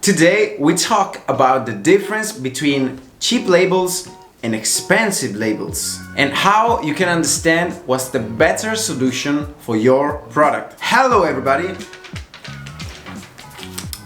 Today we talk about the difference between cheap labels and expensive labels and how you can understand what's the better solution for your product. Hello everybody!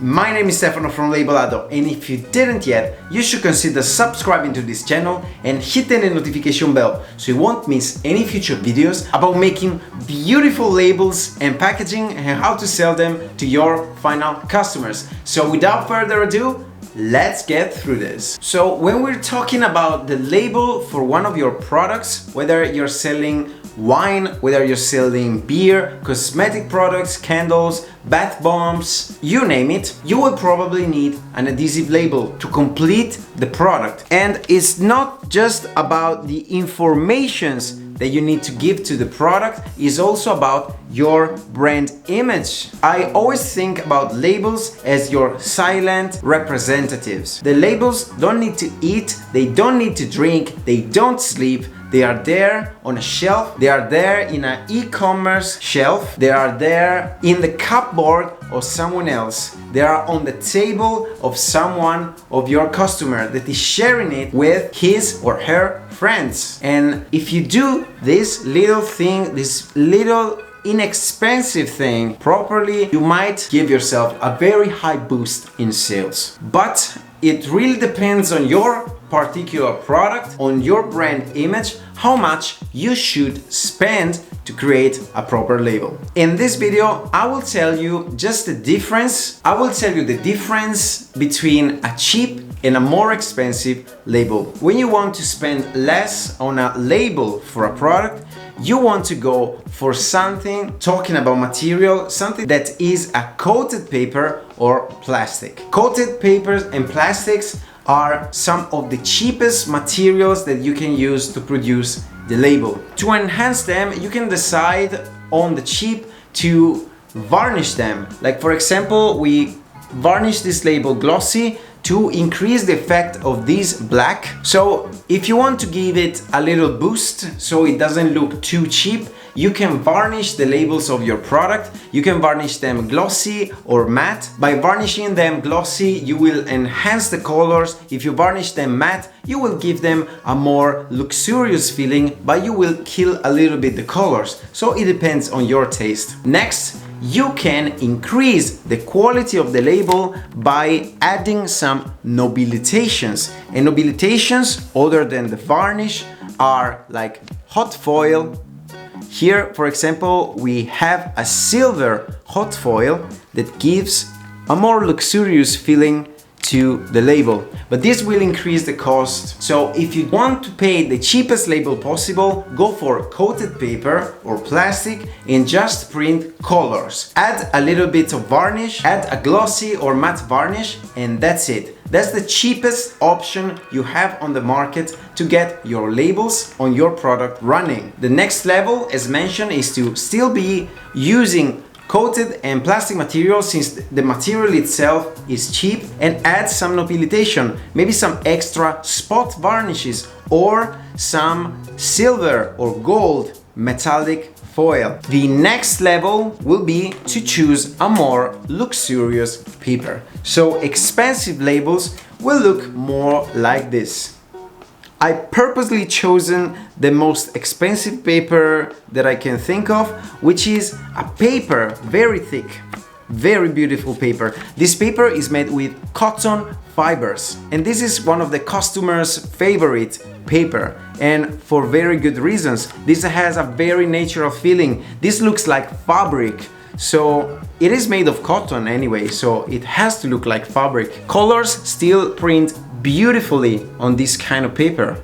My name is Stefano from Labelado, and if you didn't yet, you should consider subscribing to this channel and hitting the notification bell so you won't miss any future videos about making beautiful labels and packaging and how to sell them to your final customers. So without further ado, let's get through this. So when we're talking about the label for one of your products, whether you're selling wine, whether you're selling beer, cosmetic products, candles, bath bombs, you name it, you will probably need an adhesive label to complete the product. And it's not just about the informations that you need to give to the product, it's also about your brand image. I always think about labels as your silent representatives. The labels don't need to eat, they don't need to drink, they don't sleep. They are there on a shelf, they are there in an e-commerce shelf, they are there in the cupboard of someone else, they are on the table of someone of your customer that is sharing it with his or her friends. And if you do this little thing, this little inexpensive thing properly, you might give yourself a very high boost in sales. But it really depends on your particular product, on your brand image, how much you should spend to create a proper label. In this video, I will tell you just the difference. I will tell you the difference between a cheap and a more expensive label. When you want to spend less on a label for a product, you want to go for something, talking about material, something that is a coated paper or plastic. Coated papers and plastics are some of the cheapest materials that you can use to produce the label. To enhance them, you can decide on the cheap to varnish them. Like for example, we varnish this label glossy to increase the effect of this black. So if you want to give it a little boost so it doesn't look too cheap, you can varnish the labels of your product. You can varnish them glossy or matte. By varnishing them glossy, you will enhance the colors. If you varnish them matte, you will give them a more luxurious feeling, but you will kill a little bit the colors. So it depends on your taste. Next, you can increase the quality of the label by adding some nobilitations. And nobilitations, other than the varnish, are like hot foil. Here, for example, we have a silver hot foil that gives a more luxurious feeling to the label, but this will increase the cost. So if you want to pay the cheapest label possible, go for coated paper or plastic and just print colors. Add a little bit of varnish, add a glossy or matte varnish, and that's it. That's the cheapest option you have on the market to get your labels on your product running. The next level, as mentioned, is to still be using coated and plastic material, since the material itself is cheap, and add some nobilitation, maybe some extra spot varnishes or some silver or gold metallic foil. The next level will be to choose a more luxurious paper. So expensive labels will look more like this. I purposely chosen the most expensive paper that I can think of, which is a paper, very thick, very beautiful paper. This paper is made with cotton fibers, and this is one of the customers' favorite paper, and for very good reasons. This has a very natural feeling. This looks like fabric. So it is made of cotton anyway, so it has to look like fabric. Colors still print beautifully on this kind of paper.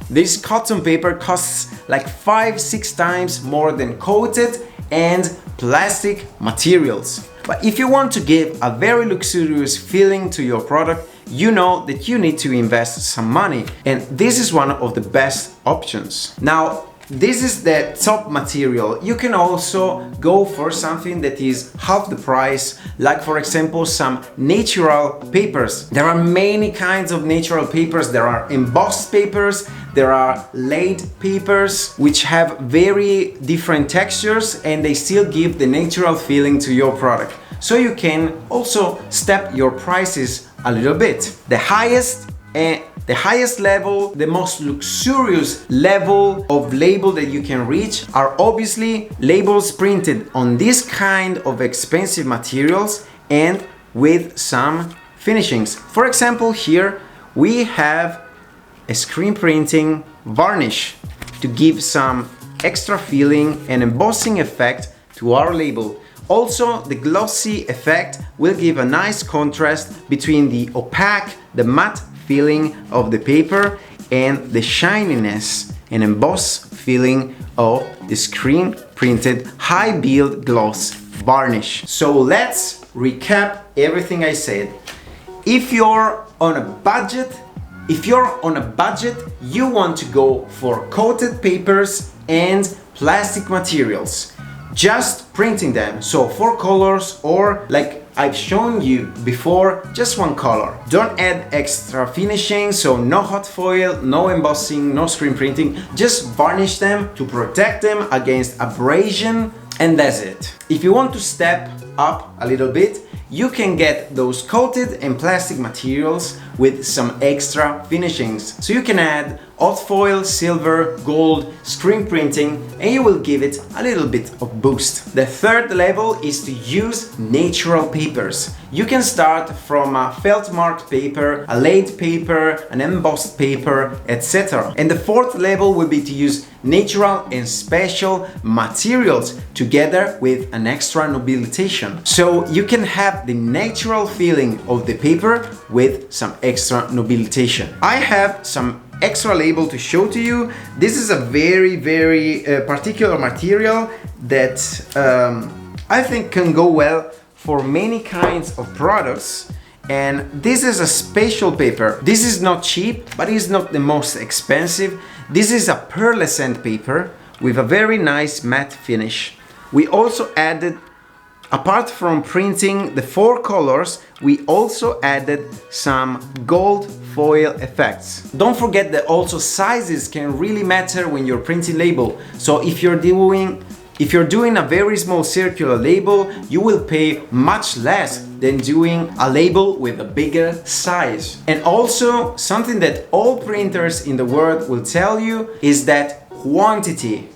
This cotton paper costs like 5-6 times more than coated and plastic materials. But if you want to give a very luxurious feeling to your product, you know that you need to invest some money, and this is one of the best options. Now, this is the top material. You can also go for something that is half the price, like for example some natural papers. There are many kinds of natural papers. There are embossed papers, there are laid papers, which have very different textures and they still give the natural feeling to your product. so you can also step your prices a little bit. The highest level, the most luxurious level of label that you can reach are obviously labels printed on this kind of expensive materials and with some finishings. For example, here we have a screen printing varnish to give some extra feeling and embossing effect to our label. Also, the glossy effect will give a nice contrast between the opaque, the matte feeling of the paper and the shininess and embossed feeling of the screen printed high build gloss varnish. So let's recap everything I said. If you're on a budget, you want to go for coated papers and plastic materials, just printing them. So 4 colors, or like I've shown you before, just 1 color. Don't add extra finishing, so no hot foil, no embossing, no screen printing. Just varnish them to protect them against abrasion, and that's it. If you want to step up a little bit, you can get those coated and plastic materials with some extra finishings. So you can add hot foil, silver, gold, screen printing, and you will give it a little bit of boost. The third level is to use natural papers. You can start from a felt marked paper, a laid paper, an embossed paper, etc. And the fourth level will be to use natural and special materials together with an extra nobilization. So you can have the natural feeling of the paper with some extra nobilization. I have some extra label to show to you. This is a very particular material that I think can go well for many kinds of products, and this is a special paper. This is not cheap, but it's not the most expensive. This is a pearlescent paper with a very nice matte finish. We also added, apart from printing the 4 colors, we also added some gold foil effects. Don't forget that also sizes can really matter when you're printing label. So if you're doing a very small circular label, you will pay much less than doing a label with a bigger size. And also, something that all printers in the world will tell you is that quantity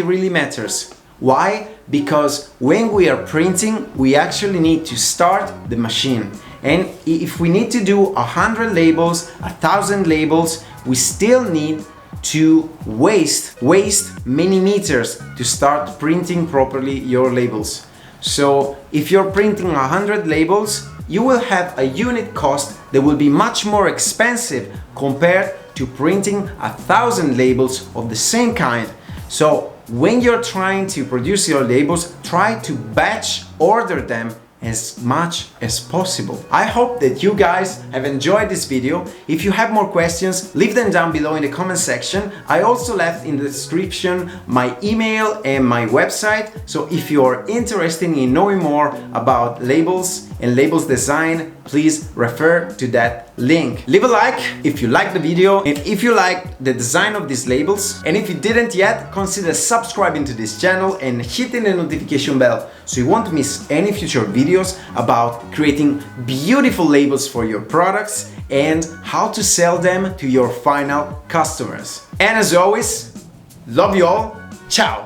really matters. Why? Because when we are printing, we actually need to start the machine. And if we need to do 100 labels, 1,000 labels, we still need to waste many meters to start printing properly your labels. So if you're printing 100 labels, you will have a unit cost that will be much more expensive compared to printing 1,000 labels of the same kind. So when you're trying to produce your labels, try to batch order them as much as possible. I hope that you guys have enjoyed this video. If you have more questions, leave them down below in the comment section. I also left in the description my email and my website, so if you're interested in knowing more about labels and labels design, please refer to that link. Leave a like if you liked the video and if you like the design of these labels, and if you didn't yet, consider subscribing to this channel and hitting the notification bell so you won't miss any future videos about creating beautiful labels for your products and how to sell them to your final customers. And as always, love you all. Ciao!